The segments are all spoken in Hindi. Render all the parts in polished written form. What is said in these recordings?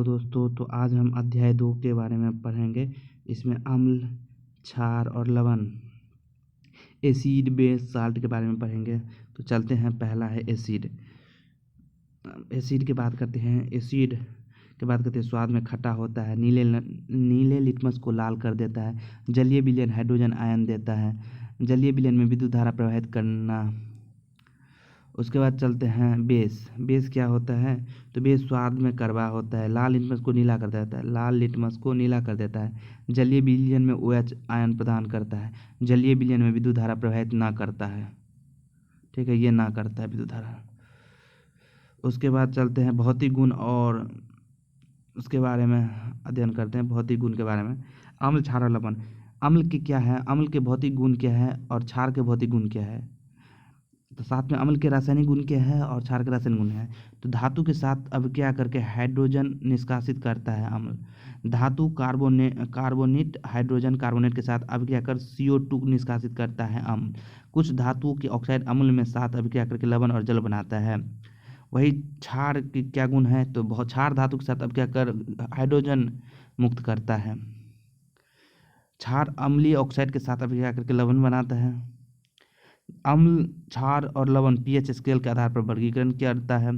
तो दोस्तों तो आज हम अध्याय 2 के बारे में पढ़ेंगे। इसमें अम्ल, क्षार और लवण, एसिड, बेस, साल्ट के बारे में पढ़ेंगे। तो चलते हैं, पहला है एसिड। एसिड की बात करते हैं। एसिड की बात करते हैं, स्वाद में खट्टा होता है, नीले लिटमस को लाल कर देता है, जलीय विलयन हाइड्रोजन आयन देता है, जलीय विलयन में विद्युत धारा प्रवाहित करना। उसके बाद चलते हैं बेस। बेस क्या होता है? तो बेस स्वाद में कड़वा होता है, लाल लिटमस को नीला कर देता है, लाल लिटमस को नीला कर देता है, जलीय विलयन में OH आयन प्रदान करता है, जलीय विलयन में विद्युत धारा प्रवाहित ना करता है। ठीक है, ये ना करता है विद्युत धारा। उसके बाद चलते हैं भौतिक गुण और उसके बारे में अध्ययन करते हैं। भौतिक गुण के बारे में अम्ल, क्षार और लवण। अम्ल की क्या है, अम्ल के भौतिक गुण क्या है और क्षार के भौतिक गुण क्या है। तो साथ में अम्ल के रासायनिक गुण क्या है और क्षार के रासायनिक गुण है। तो धातु के साथ अभिक्रिया करके हाइड्रोजन निष्कासित करता है अम्ल। धातु कार्बोनेट हाइड्रोजन कार्बोनेट के साथ अभिक्रिया कर CO2 निष्कासित करता है अम्ल। कुछ धातुओं के ऑक्साइड अम्ल में साथ अभिक्रिया करके लवण और जल बनाता है। वही क्षार की क्या गुण है? तो बहुत क्षार धातु के साथ अभिक्रिया कर हाइड्रोजन मुक्त करता है। क्षार अम्लीय ऑक्साइड के साथ अभिक्रिया करके लवण बनाता है। अम्ल, क्षार और लवण pH स्केल के आधार पर वर्गीकरण करता है।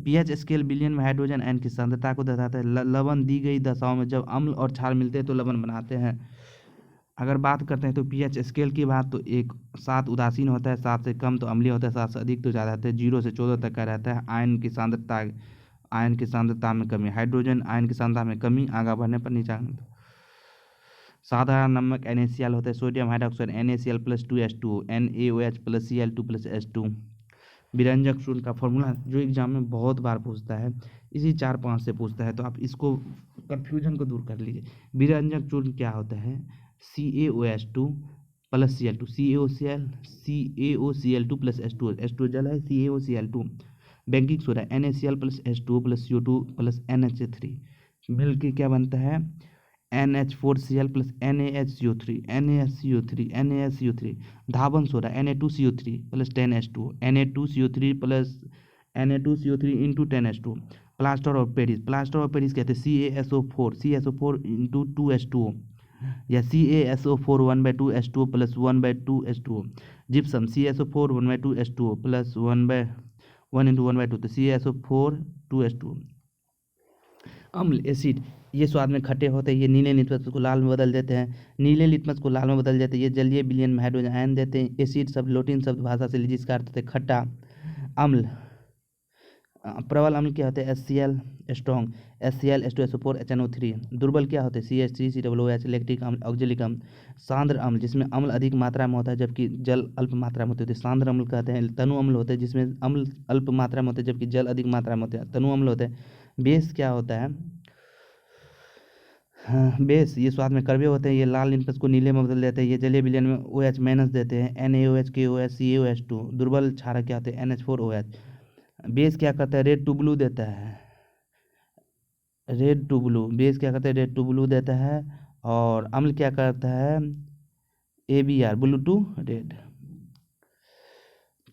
pH स्केल विलयन में हाइड्रोजन आयन की सांद्रता को दर्शाता है। लवण दी गई दशाओं में जब अम्ल और क्षार मिलते हैं तो लवण बनाते हैं। अगर बात करते हैं तो pH स्केल की बात, तो 7 उदासीन होता है, 7 से कम तो अम्लीय होता है, 7 से अधिक तो ज़्यादा होता है, 0 से 14 तक का रहता है। आयन की सांद्रता में कमी, हाइड्रोजन आयन की सांद्रता में कमी, आगे बढ़ने पर नीचा। साधारण नमक NaCl होता है, सोडियम हाइड्रोक्साइड NaCl+2H2O, NaOH+Cl2+H2। विरंजक चूर्ण का फॉर्मूला जो एग्जाम में बहुत बार पूछता है, इसी 4-5 से पूछता है, तो आप इसको कन्फ्यूजन को दूर कर लीजिए। विरंजक चूर्ण क्या होता है? CaOH2+Cl2, CaOCl2+H2O, H2O जल है, CaOCl2। बैंकिंग सोडा NaCl+H2O+CO2+NH3 मिलकर क्या बनता है? NH4Cl+NaHCO3, Dhawan soda Na2CO3+10H2O, Na2CO3 into 10H2O। Plaster of Paris कहते हैं CaSO4 into 2H2O या CaSO4 1/2H2O plus 1/2H2O। Gypsum CaSO4 1/2H2O plus 1 into 1/2, तो CaSO4 2H2O। अम्ल, एसिड, ये स्वाद में खट्टे होते हैं, ये नीले लिटमस को लाल में बदल देते हैं, ये जलीय विलयन में हाइड्रोजन आयन देते हैं। एसिड शब्द लैटिन शब्द भाषा से जिसका अर्थ है खट्टा। अम्ल, प्रबल अम्ल क्या होते हैं? HCl strong, HCl H2SO4 HNO3। दुर्बल क्या होते हैं? CH3 COOH लैक्टिक अम्ल, ऑक्जेलिक अम्ल। सांद्र अम्ल, जिसमें अम्ल अधिक मात्रा में होता है जबकि जल अल्प मात्रा में होते हैं, सांद्र अम्ल कहते हैं। तनु अम्ल होते हैं, जिसमें अम्ल अल्प मात्रा में होते हैं जबकि जल अधिक मात्रा में होते हैं, तनु अम्ल होते हैं। बेस क्या होता है? हाँ, बेस, ये स्वाद में कड़वे होते हैं, ये लाल लिटमस को नीले में बदल देते हैं, ये जलीय विलयन में OH- देते हैं, NaOH KOH CaOH2। दुर्बल क्षारक क्या होते हैं? NH4OH। बेस क्या करता है? रेड टू ब्लू देता है, बेस क्या करता है? रेड टू ब्लू देता है। और अम्ल क्या करता है? ABR, blue to red.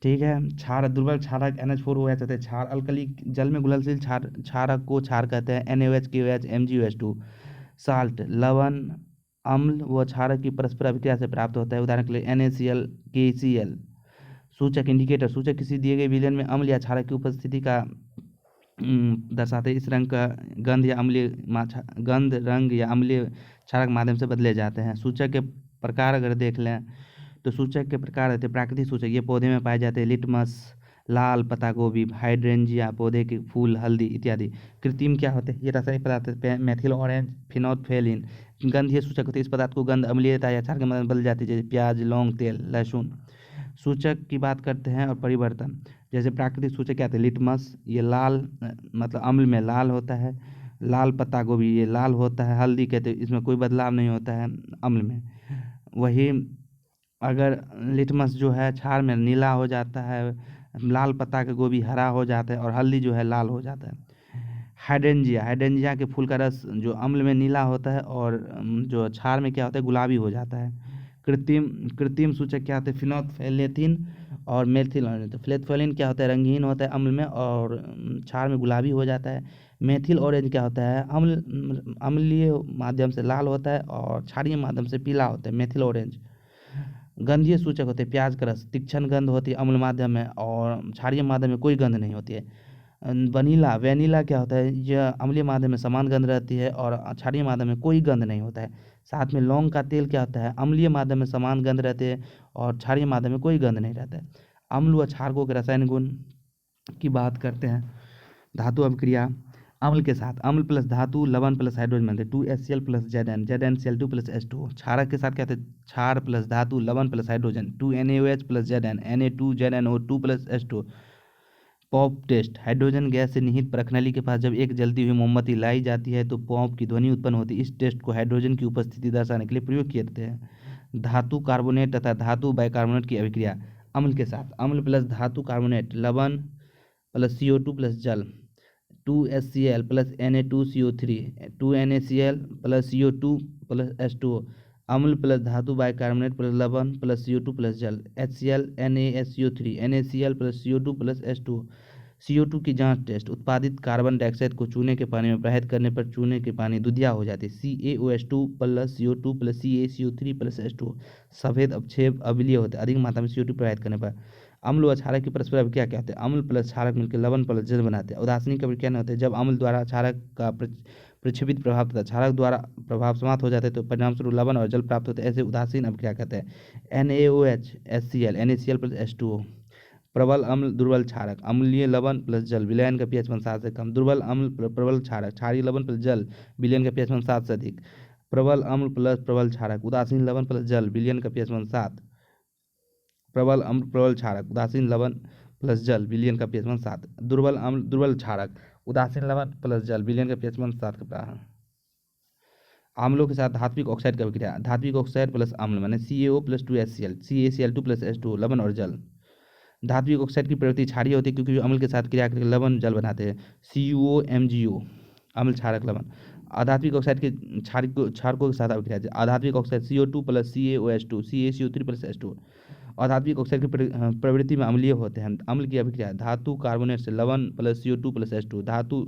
ठीक है। क्षार, दुर्बल क्षारक NH4OH होते हैं। क्षार अल्कली जल में घुलनशील क्षारक को क्षार कहते हैं, NaOH KOH MgOH2। साल्ट, लवण अम्ल व क्षारक की परस्पर अभिक्रिया से प्राप्त होता है, उदाहरण के लिए NaCl KCl। सूचक, इंडिकेटर, सूचक किसी दिए गए विलयन में अम्ल या क्षारक की उपस्थिति का दर्शाते हैं। इस रंग का गंध रंग या अम्लीय क्षारक माध्यम से बदले जाते हैं। सूचक के प्रकार अगर देख लें तो सूचक के प्रकार रहते हैं। प्राकृतिक सूचक, ये पौधे में पाए जाते हैं, लिटमस, लाल पत्ता गोभी, हाइड्रेंजिया, पौधे के फूल, हल्दी इत्यादि। कृत्रिम क्या होते हैं? ये रासायनिक पदार्थ, मेथिल ऑरेंज फिनोल्फेनिन। गंधीय सूचक होते हैं, इस पदार्थ को गंध अम्लीयता या क्षार के माध्यम बदल जाती है, जैसे प्याज, लौंग, तेल, लहसुन। सूचक की बात करते हैं और परिवर्तन, जैसे प्राकृतिक सूचक क्या होते हैं? लिटमस, ये लाल मतलब अम्ल में लाल होता है, लाल पत्ता गोभी ये लाल होता है, हल्दी कहते हैं, इसमें कोई बदलाव नहीं होता है अम्ल में। वही अगर लिटमस जो है क्षार में नीला हो जाता है, लाल पत्ता का गोभी हरा हो जाता है और हल्दी जो है लाल हो जाता है। हाइड्रेंजिया के फूल का रस जो अम्ल में नीला होता है और जो क्षार में क्या होता है? गुलाबी हो जाता है। कृत्रिम सूचक क्या होते हैं? फिनोल्फेनिन और मेथिल ऑरेंज। तो फ्लेथोफिलिन क्या होता है? रंगीन होता है अम्ल में और क्षार में गुलाबी हो जाता है। मेथिल ऑरेंज क्या होता है, अम्लीय माध्यम से लाल होता है और क्षारीय माध्यम से पीला होता है मेथिल ऑरेंज। गंधीय सूचक होते हैं प्याज का रस, तीक्ष्ण गंध होती है अम्ल माध्यम में और क्षारीय माध्यम में कोई गंध नहीं होती है। वेनिला क्या होता है, यह अम्लीय माध्यम में समान गंध रहती है और क्षारीय माध्यम में कोई गंध नहीं होता है। साथ में लौंग का तेल क्या होता है, अम्लीय माध्यम में समान गंध रहते हैं और क्षारीय माध्यम में कोई गंध नहीं रहता है। अम्ल व क्षारकों के रासायनिक गुण की बात करते हैं। धातु अभिक्रिया अम्ल के साथ अम्ल प्लस धातु लवण प्लस हाइड्रोजन बनते हैं 2HCl plus ZnCl2 plus H2O। क्षारक के साथ क्या होते हैं, क्षार प्लस धातु लवण plus hydrogen 2NaOH plus Zn Na2ZnO2 plus H2O। Pop test hydrogen gas से निहित परखनली के पास जब एक जलती हुई मोमबत्ती लाई जाती है तो पॉप की ध्वनि उत्पन्न होती है। इस टेस्ट को हाइड्रोजन की उपस्थिति दर्शाने के लिए प्रयोग किए जाते हैं। धातु कार्बोनेट तथा धातु बाइकार्बोनेट की अभिक्रिया अम्ल के साथ अम्ल प्लस धातु कार्बोनेट लवण प्लस CO2 प्लस जल 2HCl plus Na2CO3 2NaCl plus CO2 plus H2O। अम्ल प्लस धातु बाइकार्बोनेट प्लस लवण प्लस CO2 प्लस जल HCl NaSCO3 NaCl plus CO2 plus H2O। CO2 की जांच टेस्ट उत्पादित कार्बन डाइऑक्साइड को चूने के पानी में प्रवाहित करने पर चूने के पानी दुधिया हो जाती है CaOH2 plus CO2 plus CaCO3 plus H2O। सफेद अवक्षेप अम्लीय होते हैं अधिक मात्रा में CO2 प्रवाहित करने पर। अम्ल व क्षारक की परस्पर अभिक्रिया क्या होती है, अम्ल प्लस क्षारक मिलकर लवण प्लस जल बनाते हैं। उदासीन की अभिक्रिया नहीं होती है, जब अम्ल द्वारा क्षारक का प्रक्षेपित प्रभाव तथा क्षारक द्वारा प्रभाव समाप्त हो जाते हैं तो परिणामस्वरूप लवण और जल प्राप्त होते हैं, ऐसे उदासीन अभिक्रिया कहते हैं। NaOH HCl NaCl plus H2O। प्रबल अम्ल दुर्बल क्षारक अम्लीय लवण प्लस जल विलयन का pH मान 7 से कम। दुर्बल अम्ल प्रबल क्षारक क्षारीय लवण प्लस जल विलयन का pH मान 7 से अधिक। प्रबल अम्ल प्लस प्रबल क्षारक उदासीन लवण प्लस जल विलयन का pH मान 7। प्रबल अम्ल प्रबल क्षारक उदासीन लवण प्लस जल विलयन का pH मान 7। दुर्बल अम्ल दुर्बल क्षारक उदासीन लवण प्लस जल विलयन का pH मान 7 का है। अम्लों के साथ धात्विक ऑक्साइड की अभिक्रिया धात्विक ऑक्साइड प्लस अम्ल माने CaO plus 2HCl CaCl2 plus H2O लवण और जल। धात्विक ऑक्साइड की प्रवृत्ति क्षारीय होती है क्योंकि अम्ल के साथ क्रिया करके लवण जल बनाते हैं CuO अम्ल क्षारक लवण। अधात्विक ऑक्साइड के क्षारकों के साथ अभिक्रिया अधात्विक oxide CO2 plus CaOH2 CaCO3 plus H2O। अधात्विक ऑक्साइड की प्रवृत्ति में अम्लीय होते हैं। अम्ल की अभिक्रिया धातु कार्बोनेट से लवण प्लस CO2 प्लस H2 धातु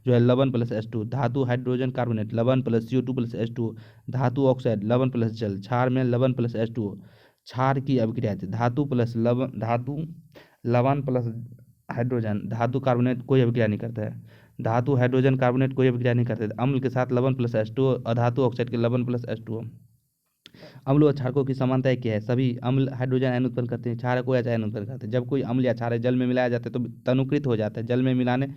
जो है लवण प्लस H2 धातु हाइड्रोजन कार्बोनेट लवण प्लस CO2 प्लस H2 धातु ऑक्साइड लवण प्लस जल क्षार में लवण प्लस H2O। क्षार की अभिक्रिया धातु प्लस लवण धातु लवण प्लस हाइड्रोजन धातु कार्बोनेट कोई अभिक्रिया नहीं करता है। धातु हाइड्रोजन कार्बोनेट कोई अभिक्रिया नहीं करते। अम्ल के साथ लवण प्लस H2O अधातु ऑक्साइड के लवण प्लस H2O। अम्ल व क्षारकों की समानता क्या है, सभी अम्ल हाइड्रोजन आयन उत्पन्न करते हैं, क्षारक OH आयन उत्पन्न करते हैं। जब कोई अम्ल या क्षारक जल में मिलाया जाता है तो तनुकृत हो जाता है। जल में मिलाने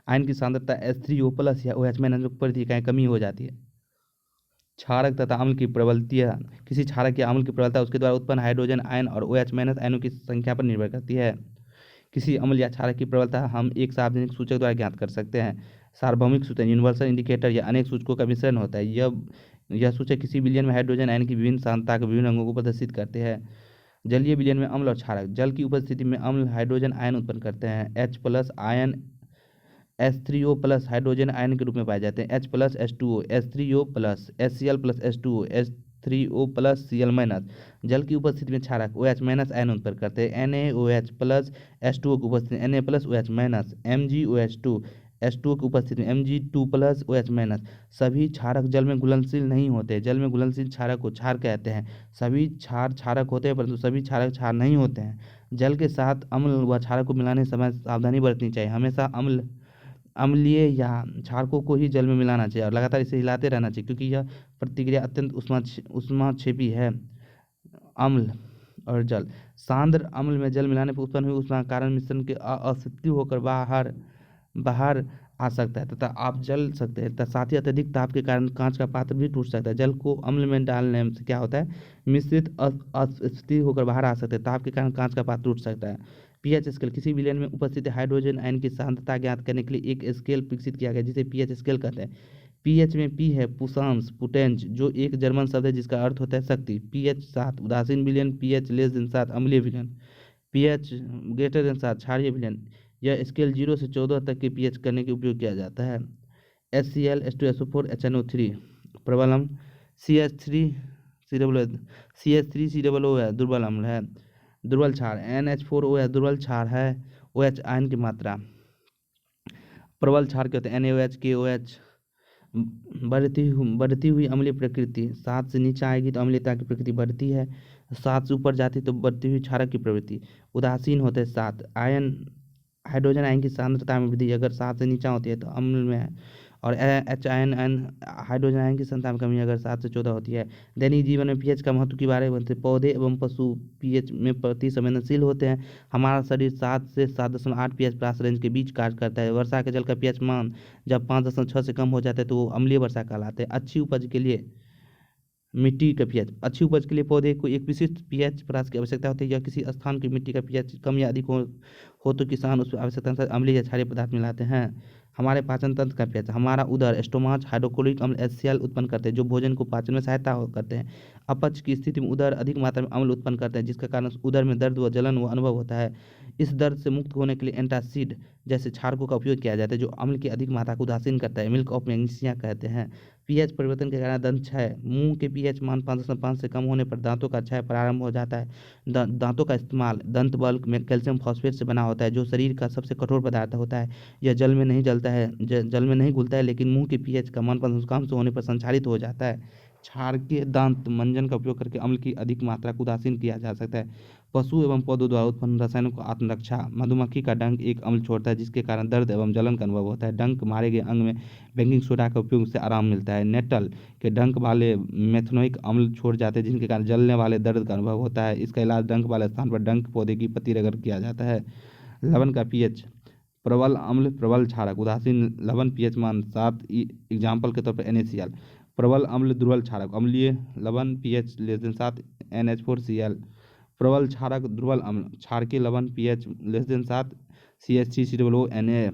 आयन की सांद्रता H3O प्लस या OH माइनस प्रति इकाई कमी हो जाती है। क्षारक तथा अम्ल की प्रबलता किसी क्षारक या अम्ल की प्रबलता उसके द्वारा उत्पन्न हाइड्रोजन आयन और OH माइनस आयनों की संख्या पर निर्भर करती है। किसी अम्ल या क्षारक की प्रबलता हम एक सार्वजनिक सूचक द्वारा ज्ञात कर सकते हैं। सार्वभौमिक सूचक यूनिवर्सल इंडिकेटर या अनेक सूचकों का मिश्रण होता है। यह सूचक किसी विलयन में हाइड्रोजन आयन की विभिन्न सांद्रता के विभिन्न अंगों को प्रदर्शित करते हैं। जलीय विलयन में अम्ल और क्षारक जल की उपस्थिति में अम्ल हाइड्रोजन आयन उत्पन्न करते हैं। H plus ion H3O plus hydrogen ion के रूप में पाए जाते हैं। H plus H2O H3O plus HCl plus H2O H3O plus Cl minus. जल की उपस्थिति में क्षारक OH माइनस आयन उत्पन्न करते हैं। NaOH प्लस H2O की उपस्थिति में Na plus OH minus MgOH2 H2O की उपस्थिति में Mg2 प्लस OH माइनस। सभी क्षारक जल में घुलनशील नहीं होते। जल में घुलनशील क्षारक को क्षार कहते हैं। सभी क्षार क्षारक होते हैं परंतु सभी क्षारक क्षार नहीं होते हैं। जल के साथ अम्ल व क्षारक को मिलाने समय सावधानी बरतनी चाहिए। हमेशा अम्लीय या क्षारकों को ही जल में मिलाना चाहिए और लगातार इसे हिलाते रहना चाहिए क्योंकि यह प्रतिक्रिया अत्यंत ऊष्माक्षेपी है। अम्ल और जल सांद्र अम्ल में जल मिलाने पर उत्पन्न हुई ऊष्मा के कारण मिश्रण के अस्थिर होकर बाहर आ सकता है तथा आप जल सकते हैं तथा साथ ही अत्यधिक ताप के कारण कांच का पात्र भी टूट सकता है। जल को अम्ल में डालने से क्या होता है, मिश्रित अस्थिर होकर बाहर आ सकते हैं। ताप के कारण कांच का पात्र टूट सकता है। पीएच स्केल किसी विलयन में उपस्थित हाइड्रोजन आयन की सांद्रता ज्ञात करने के लिए एक स्केल विकसित किया गया जिसे पीएच स्केल कहते हैं। पीएच में पी है पुशांश पुटेंज जो एक जर्मन शब्द है जिसका अर्थ होता है शक्ति। पीएच 7 उदासीन विलयन, पीएच लेस देन 7 अम्लीय विलयन, पीएच ग्रेटर देन 7 क्षारीय विलयन। यह स्केल 0 से 14 तक के पीएच करने के उपयोग किया जाता है। HCl H2SO4 HNO3 प्रबल अम्ल CH3COO है दुर्बल अम्ल है। दुर्बल क्षार NH4O है दुर्बल क्षार है। OH आयन की मात्रा प्रबल क्षार के होते हैं NaOH KOH। बढ़ती हुई अम्लीय प्रकृति, 7 से नीचे आएगी तो अम्लीयता की प्रकृति बढ़ती है, 7 से ऊपर जाती तो बढ़ती हुई क्षारक की प्रवृत्ति। उदासीन होते हैं 7। हाइड्रोजन आयन की सांद्रता में वृद्धि अगर 7 से नीचे होती है तो अम्ल में है, और हाइड्रोजन आयन की सांद्रता में कमी अगर 7 से 14 होती है। दैनिक जीवन में पीएच का महत्व के बारे में बोलते हैं। पौधे एवं पशु पीएच में प्रति संवेदनशील होते हैं। हमारा शरीर 7 से 7.8 पीएच प्लस रेंज के बीच कार्य करता है। वर्षा के जल का पीएच मान जब 5.6 से कम हो जाता है तो वो अम्लीय वर्षा कहलाते हैं। अच्छी उपज के लिए मिट्टी का पीएच, अच्छी उपज के लिए पौधे को एक विशिष्ट पीएच परास की आवश्यकता होती है। या किसी स्थान की मिट्टी का पीएच कम या अधिक हो तो किसान उस आवश्यकता अनुसार अम्लीय या क्षारीय पदार्थ मिलाते हैं। हमारे पाचन तंत्र का पीएच, हमारा उदर स्टोमाच हाइड्रोक्लोरिक अम्ल HCl उत्पन्न करते हैं जो भोजन को पाचन में सहायता करते हैं। अपच की स्थिति में उदर अधिक मात्रा में अम्ल उत्पन्न करते हैं जिसके कारण उदर में दर्द व जलन व अनुभव होता है। इस दर्द से मुक्त होने के लिए एंटासिड जैसे क्षारकों का उपयोग किया जाता है जो अम्ल की अधिक मात्रा को उदासीन करता है। मिल्क ऑफ मैग्नीशिया कहते हैं। पीएच परिवर्तन के कारण दंत क्षय, मुंह के पीएच मान 5.5 से कम होने पर दांतों का क्षय प्रारंभ हो जाता है। दांतों का इस्तेमाल दंत बल्क में कैल्शियम फॉस्फेट से बना होता है जो शरीर का सबसे कठोर पदार्थ होता है। यह जल में नहीं जलता है, जल में नहीं घुलता है, लेकिन मुंह के पीएच का मान 5 कम से होने पर संचारित हो जाता है। क्षारकीय दांत मंजन का उपयोग करके अम्ल की अधिक मात्रा को उदासीन किया जा सकता है। पशु एवं पौधों द्वारा उत्पन्न रसायनों को आत्मरक्षा, मधुमक्खी का डंक एक अम्ल छोड़ता है जिसके कारण दर्द एवं जलन का अनुभव होता है। डंक मारे गए अंग में बेकिंग सोडा का उपयोग से आराम मिलता है। नेटल के डंक वाले मेथनोइक अम्ल छोड़ जाते हैं जिनके कारण जलने वाले दर्द का अनुभव होता है। इसका इलाज डंक वाले स्थान पर डंक पौधे की पत्ती रगड़ किया जाता है। लवण का पीएच, प्रबल अम्ल प्रबल क्षारक, उदासीन लवण पीएच मान 7, एग्जाम्पल के तौर पर NaCl। प्रबल अम्ल दुर्बल क्षारक, अम्लीय लवण pH <7 NH4Cl। प्रबल क्षारक दुर्बल अम्ल, क्षारकीय लवण pH <7 CH3COO Na।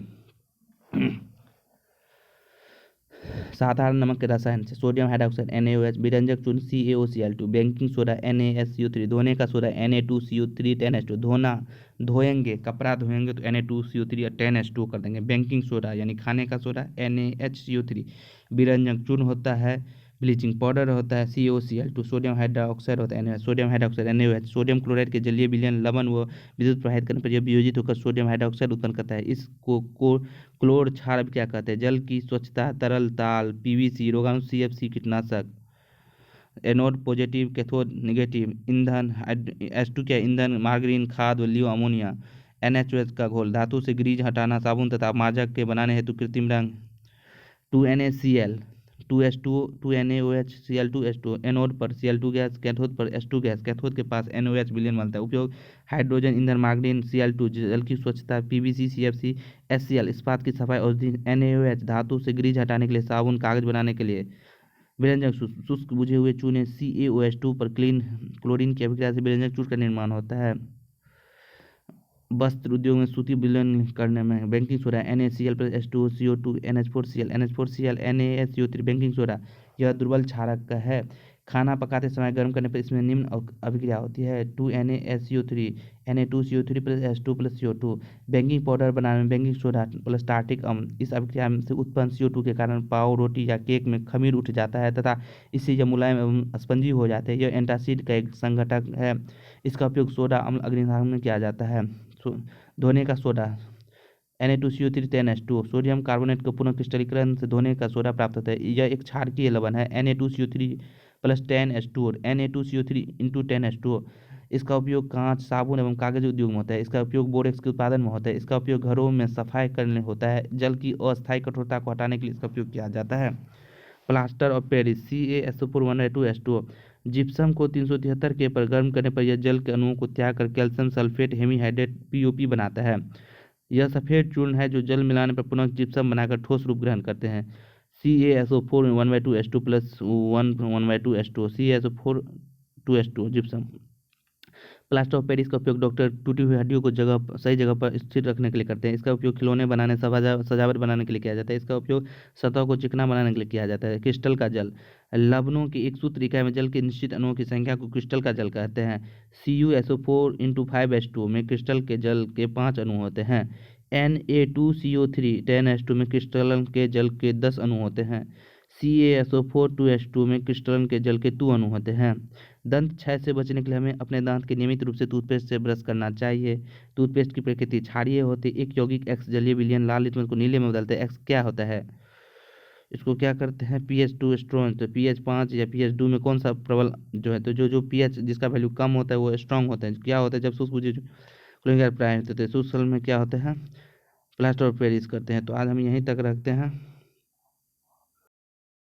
साधारण नमक के रसायन से सोडियम हाइड्रोक्साइड NaOH, विरंजक चूर्ण CaOCl2, बेकिंग सोडा NaSCO3, धोने का सोडा Na2CO3 10H2। धोएंगे कपड़ा धोएंगे तो Na2CO3 और 10H2 कर देंगे। बेकिंग सोडा यानी खाने का सोडा NaHCO3। विरंजक चूर्ण होता है, ब्लीचिंग पाउडर होता है CaOCl2। सोडियम हाइड्रोक्साइड होता है sodium hydroxide NaOH। Sodium chloride के जलीय विलयन लवण व विद्युत प्रवाहित करने पर यह वियोजित होकर सोडियम हाइड्रोक्साइड उत्पन्न करता है। इसको क्लोर क्षार क्या कहते हैं? जल की स्वच्छता, तरल ताल, PVC, रोगाणु CFC, कीटनाशक। एनोड पॉजिटिव, कैथोड निगेटिव, ईंधन H2 क्या ईंधन, मार्गरीन, खाद, लियो अमोनिया। NaOH का घोल, धातु से ग्रीज हटाना, साबुन तथा मार्जक के बनाने हेतु कृत्रिम रंग। 2NaCl, 2H2, 2NaOH, Cl2H2। Anode पर Cl2 गैस, कैथोड पर H2 गैस। कैथोड के पास NaOH विलयन बनता है। उपयोग हाइड्रोजन ईंधन, मार्गरीन, Cl2 जल की स्वच्छता, PVC, CFC, HCl इस्पात की सफाई, औषधि। NaOH धातु से ग्रीज हटाने के लिए, साबुन, कागज बनाने के लिए। विरंजक शुष्क बुझे हुए चूने CaOH2 पर क्लोरीन की अभिक्रिया से विरंजक चूर्ण का निर्माण होता है। वस्त्र उद्योग में सूती विलयन करने में baking soda NaCl + H2O CO2 NH4Cl NaSCO3 baking soda यह दुर्बल क्षारक है। खाना पकाते समय गर्म करने पर इसमें निम्न अभिक्रिया होती है। 2NaSCO3 Na2CO3 + H2 + CO2। Baking powder बनाने में बेकिंग सोडा + टार्टिक अम्ल। इस अभिक्रिया से उत्पन्न CO2 के कारण पाव, रोटी या केक में खमीर उठ जाता है तथा इससे यह मुलायम एवं स्पंजी हो जाते हैं। यह एंटासिड का एक संघटक है। इसका उपयोग सोडा अम्ल अग्निशामन में किया जाता है। धोने का soda Na2CO3 10H2। Sodium carbonate को पुनः क्रिस्टलीकरण से धोने का सोडा प्राप्त होता है। यह एक क्षारकीय लवण है। Na2CO3 + 10H2 Na2CO3 × 10H2। इसका उपयोग कांच, साबुन एवं कागज उद्योग में होता है। इसका उपयोग बोरेक्स के उत्पादन में होता है। इसका उपयोग घरों में सफाई करने होता है। जल की अस्थायी कठोरता को हटाने के लिए इसका उपयोग किया जाता है। Plaster of Paris CaSO4 1H2O। Gypsum को 373 K पर गर्म करने पर यह जल के अणुओं को त्याग कर कैल्शियम सल्फेट हेमीहाइड्रेट POP बनाता है। यह सफ़ेद चूर्ण है जो जल मिलाने पर पुनः जिप्सम बनाकर ठोस रूप ग्रहण करते हैं। CaSO4 1/2H2 + 1/2H2O CaSO4 2H2O gypsum. Plaster of Paris का उपयोग डॉक्टर टूटी हुई हड्डियों को सही जगह पर स्थिर रखने के लिए करते हैं। इसका उपयोग खिलौने बनाने, सजावट बनाने के लिए किया जाता है। इसका उपयोग सतह को चिकना बनाने के लिए किया जाता है। क्रिस्टल का जल, लवणों की एक सूत्र इकाई में जल के निश्चित अणुओं की संख्या को क्रिस्टल का जल कहते हैं। CuSO4 × 5H2 में क्रिस्टल के जल के 5 अणु होते हैं। Na2CO3 10H2 में क्रिस्टलन के जल के 10 अणु होते हैं। CaSO4 2H2 में क्रिस्टलन के जल के 2 अणु होते हैं। दंत क्षय से बचने के लिए हमें अपने दांत के नियमित रूप से टूथपेस्ट से ब्रश करना चाहिए। टूथपेस्ट की प्रकृति क्षारीय होती है। एक यौगिक एक्स जलीय विलयन लाल लिटमस को नीले में बदलते हैं। एक्स क्या होता है? इसको क्या करते हैं? pH 2 strong. तो pH 5 या pH 2 में कौन सा प्रबल जो है, तो जो pH जिसका वैल्यू कम होता है वो स्ट्रॉन्ग होता है। क्या होता है? जब शुष्क प्राय होते थे, शुष्क में क्या होते हैं? प्लास्टर ऑफ पेरिस करते हैं। तो आज हम यहीं तक रखते हैं।